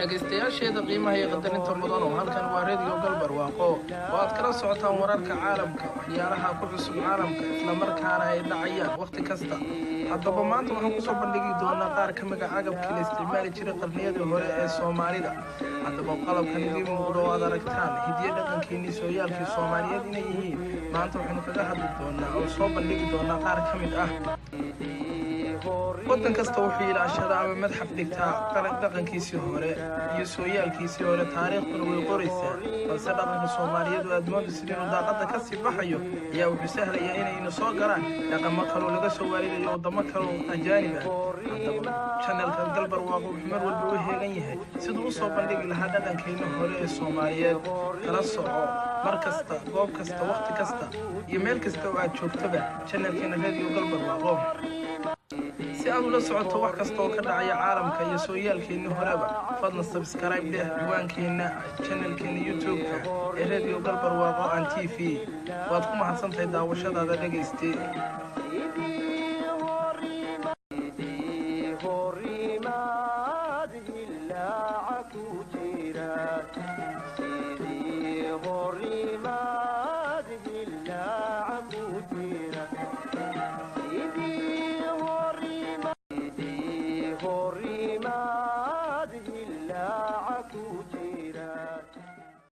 dhageystayaasheeda qiimaha iyo qadarinta mudan oo halkan waa Radio Galbarwaaqo waad kala socotaan wararka caalamka waxyaalaha ku cusub caalamka isla markaana ay dhacayaan waqti kasta haddaba maanta waxaan ku soo bandhigi doonaa qaar ka mid ah agabkii la isticmaali jiray qarniyadii hore ee Soomaalida haddaba qalabkan idin muuqdo aad aragtaan hidiyo dhaqankeennii sooyaalkii Soomaaliyeed inay yihiin maanta waxaanu kaga hadli doonaa oo soo bandhigi doonaa qaar ka mid ah waddan kasta wuxuu ilaashada ama madxaf dhigtaa dhaqankiisii hore iyo sooyaalkiisii hore taariikhduna way qoraysaa balse dhaqanka Soomaaliyeed aad moodaysid inuu daaqadda ka sii baxayo ayaa wuxuu sahlayaa inaynu soo galaan dhaqamo kale oo laga soo waalidayo wadamo kale oo ajaanib ah haddaba channelka Galbarwaaqo wuxuu mar walba u heegan yahay siduu u soo bandhigi lahaa dhaqankeena hore ee Soomaaliyeed kala soco mar kasta goob kasta waqti kasta iyo meel kasta oo aad joogtaba channelkeena Radio Galbarwaaqo si aad ula socoto wax kasta oo ka dhacaya caalamka iyo sooyaalkeena horeba fadlan subscribe leh diiwaankeena channelkeena YouTube-ka ee Radio Galbarwaaqo TV waad ku mahadsantahay daawashadaada dhageystay